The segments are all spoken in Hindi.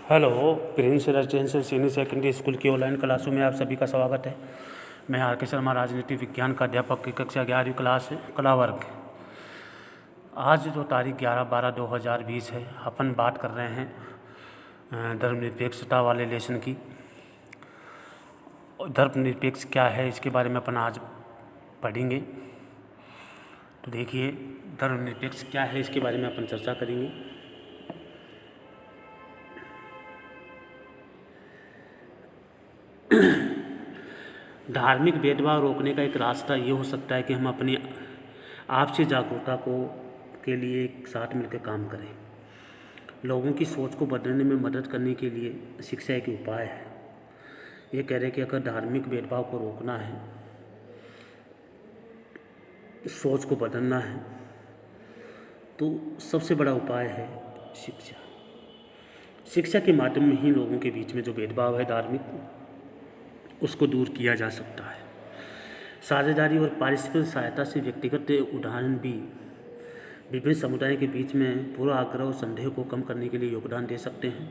Hello. Prince residential senior secondary school की ऑनलाइन क्लासों में आप सभी का स्वागत है। मैं आर के शर्मा, राजनीति विज्ञान का अध्यापक की कक्षा 11वीं क्लास कला वर्ग। आज जो तारीख 11/12/2020 है, अपन बात कर रहे हैं धर्मनिरपेक्षता वाले लेसन की। धर्मनिरपेक्ष क्या है इसके बारे में अपन आज पढ़ेंगे। तो देखिए, धर्मनिरपेक्ष क्या है इसके बारे में अपन चर्चा करेंगे। धार्मिक भेदभाव रोकने का एक रास्ता ये हो सकता है कि हम अपनी आपसी जागरूकता के लिए एक साथ मिलकर काम करें। लोगों की सोच को बदलने में मदद करने के लिए शिक्षा एक उपाय है। ये कह रहे कि अगर धार्मिक भेदभाव को रोकना है, सोच को बदलना है, तो सबसे बड़ा उपाय है शिक्षा। शिक्षा के माध्यम में ही लोगों के बीच में जो भेदभाव है धार्मिक, उसको दूर किया जा सकता है। साझेदारी और पारस्परिक सहायता से व्यक्तिगत उदाहरण भी विभिन्न समुदायों के बीच में पूर्वाग्रह और संदेह को कम करने के लिए योगदान दे सकते हैं।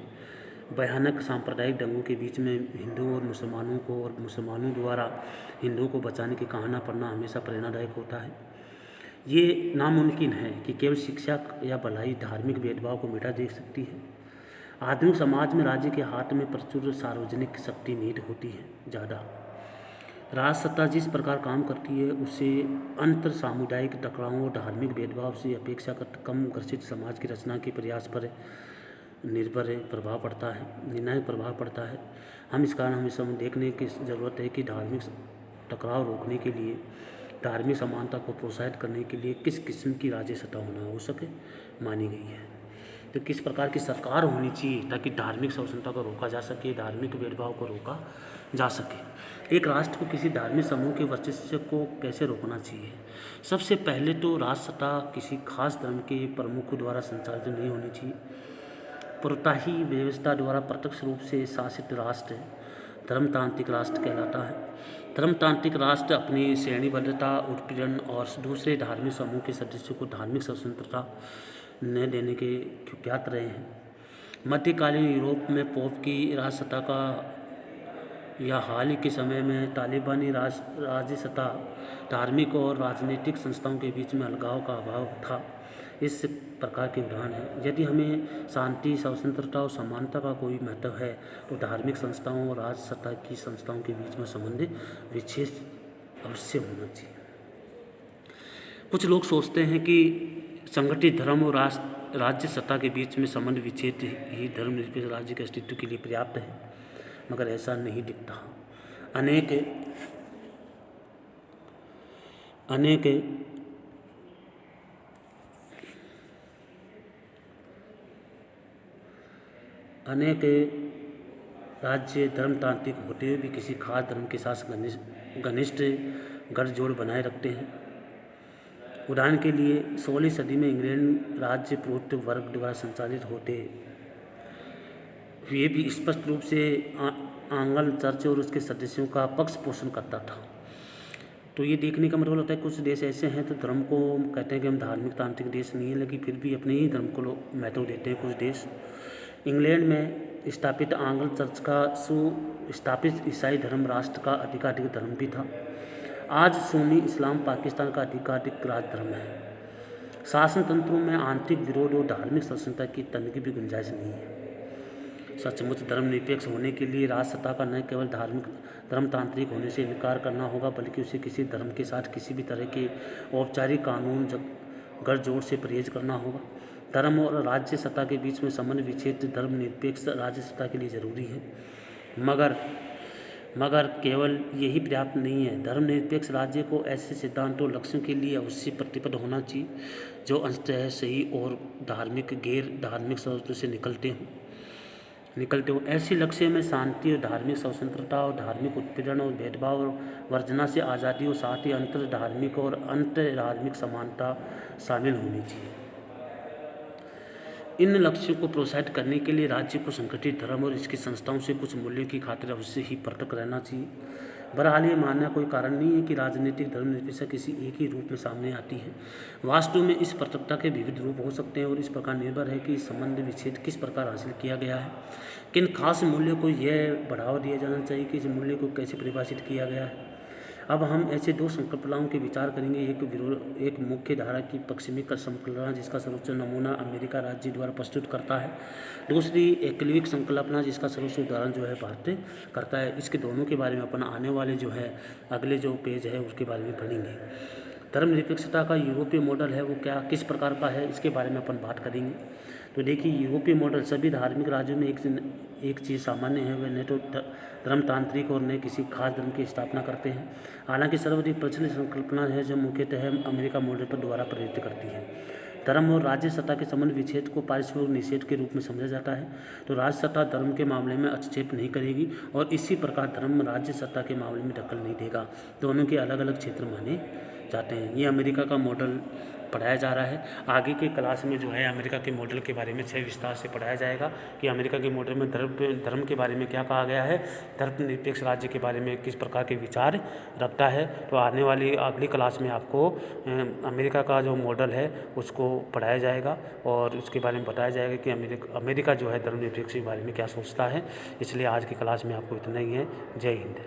भयानक सांप्रदायिक दंगों के बीच में हिंदुओं और मुसलमानों द्वारा हिंदुओं को बचाने की कहानियाँ पढ़ना हमेशा प्रेरणादायक होता है। ये नामुमकिन है कि केवल शिक्षा या भलाई धार्मिक भेदभाव को मिटा दे सकती है। आधुनिक समाज में राज्य के हाथ में प्रचुर सार्वजनिक शक्ति नीड होती है ज़्यादा। राजसत्ता जिस प्रकार काम करती है उससे अंतर सामुदायिक टकरावों और धार्मिक भेदभाव से अपेक्षाकृत कम ग्रसित समाज की रचना के प्रयास पर निर्णायक प्रभाव पड़ता है। हम इस कारण हमें देखने की ज़रूरत है कि धार्मिक टकराव रोकने के लिए, धार्मिक समानता को प्रोत्साहित करने के लिए किस किस्म की राज्य सत्ता होना हो सके मानी गई है। तो किस प्रकार की सरकार होनी चाहिए ताकि धार्मिक सहिष्णुता को रोका जा सके, धार्मिक भेदभाव को रोका जा सके। एक राष्ट्र को किसी धार्मिक समूह के वर्चस्व को कैसे रोकना चाहिए? सबसे पहले तो राजसत्ता किसी खास धर्म के प्रमुख द्वारा संचालित नहीं होनी चाहिए। पुरताही व्यवस्था द्वारा प्रत्यक्ष रूप से शासित राष्ट्र धर्मतांत्रिक राष्ट्र कहलाता है। धर्मतांत्रिक राष्ट्र अपनी श्रेणीबद्धता, उत्पीड़न और दूसरे धार्मिक समूह के सदस्यों को धार्मिक स्वतंत्रता न देने के कुख्यात रहे हैं। मध्यकालीन यूरोप में पोप की राजसत्ता का या हाल ही के समय में तालिबानी राज्यसत्ता धार्मिक और राजनीतिक संस्थाओं के बीच में अलगाव का अभाव था। इस प्रकार के उदाहरण हैं। यदि हमें शांति, स्वतंत्रता और समानता का कोई महत्व है तो धार्मिक संस्थाओं और राजसत्ता की संस्थाओं के बीच में संबंध विशेष अवश्य होना चाहिए। कुछ लोग सोचते हैं कि संगठित धर्म और राज्य सत्ता के बीच में संबंध विच्छेद ही धर्मनिरपेक्ष राज्य के अस्तित्व के लिए पर्याप्त है, मगर ऐसा नहीं दिखता। अनेक राज्य धर्मतांत्रिक होते हुए भी किसी खास धर्म के साथ घनिष्ठ गठजोड़ बनाए रखते हैं। उदाहरण के लिए 16वीं सदी में इंग्लैंड राज्य पुरोहित वर्ग द्वारा संचालित होते हुए भी स्पष्ट रूप से आंग्ल चर्च और उसके सदस्यों का पक्ष पोषण करता था। तो ये देखने का मतलब होता है कुछ देश ऐसे हैं तो धर्म को कहते हैं कि हम धार्मिक तांत्रिक देश नहीं है, लेकिन फिर भी अपने ही धर्म को लोग महत्व देते हैं। कुछ देश, इंग्लैंड में स्थापित आंग्ल चर्च का सुस्थापित ईसाई धर्म राष्ट्र का अधिकाधिक धर्म भी था। आज सुन्नी इस्लाम पाकिस्तान का अधिकाधिक राज धर्म है। शासन तंत्रों में आंतरिक विरोध और धार्मिक सहिष्णुता की तन की भी गुंजाइश नहीं है। सचमुच धर्मनिरपेक्ष होने के लिए राजसत्ता का न केवल धर्मतांत्रिक होने से इनकार करना होगा, बल्कि उसे किसी धर्म के साथ किसी भी तरह के औपचारिक कानून गठजोड़ से परहेज करना होगा। धर्म और राज्य सत्ता के बीच में संबंध विच्छेद धर्मनिरपेक्ष राज्य सत्ता के लिए जरूरी है, मगर केवल यही पर्याप्त नहीं है। धर्मनिरपेक्ष राज्य को ऐसे सिद्धांतों लक्ष्यों के लिए अवश्य प्रतिबद्ध होना चाहिए जो अंततः सही और गैर धार्मिक सोच से निकलते हो। ऐसे लक्ष्य में शांति और धार्मिक स्वतंत्रता और धार्मिक उत्पीड़न और भेदभाव और वर्जना से आज़ादी और साथ ही अंतर धार्मिक और अंतर धार्मिक समानता शामिल होनी चाहिए। इन लक्ष्यों को प्रोत्साहित करने के लिए राज्य को संगठित धर्म और इसकी संस्थाओं से कुछ मूल्यों की खातिर अवश्य ही पृथक रहना चाहिए। बहरहाल ये मानना कोई कारण नहीं है कि राजनीतिक धर्मनिरपेक्षता किसी एक ही रूप में सामने आती है। वास्तव में इस पृथकता के विविध रूप हो सकते हैं और इस प्रकार निर्भर है कि इस संबंध विच्छेद किस प्रकार हासिल किया गया है, किन खास मूल्यों को यह बढ़ावा दिया जाना चाहिए, कि इस मूल्य को कैसे परिभाषित किया गया है। अब हम ऐसे दो संकल्पनाओं के विचार करेंगे, एक मुख्य धारा की पश्चिमी संकल्पना जिसका सर्वोच्च नमूना अमेरिका राज्य द्वारा प्रस्तुत करता है, दूसरी एकलविक संकल्पना जिसका सर्वोच्च उदाहरण जो है भारत करता है। इसके दोनों के बारे में अपन आने वाले जो है अगले जो पेज है उसके बारे में पढ़ेंगे। धर्मनिरपेक्षता का यूरोपीय मॉडल है वो क्या किस प्रकार का है, इसके बारे में अपन बात करेंगे। तो देखिए, यूरोपीय मॉडल सभी धार्मिक राज्यों में एक चीज़ सामान्य है, वह न तो धर्मतांत्रिक और न किसी खास धर्म की स्थापना करते हैं। हालांकि सर्वाधिक प्रचलित संकल्पना है जो मुख्यतः अमेरिका मॉडल पर द्वारा प्रेरित करती है। धर्म और राज्य सत्ता के संबंध विच्छेद को पारिश्रमिक निषेध के रूप में समझा जाता है। तो राज्य सत्ता धर्म के मामले में हस्तक्षेप नहीं करेगी और इसी प्रकार धर्म राज्य सत्ता के मामले में दखल नहीं देगा। दोनों के अलग अलग क्षेत्र माने जाते हैं। ये अमेरिका का मॉडल पढ़ाया जा रहा है। आगे के क्लास में जो है अमेरिका के मॉडल के बारे में विस्तार से पढ़ाया जाएगा कि अमेरिका के मॉडल में धर्म के बारे में क्या कहा गया है, धर्मनिरपेक्ष राज्य के बारे में किस प्रकार के विचार रखता है। तो आने वाली अगली क्लास में आपको अमेरिका का जो मॉडल है उसको पढ़ाया जाएगा और उसके बारे में बताया जाएगा कि अमेरिका जो है धर्मनिरपेक्ष के बारे में क्या सोचता है। इसलिए आज की क्लास में आपको इतना ही है। जय हिंद।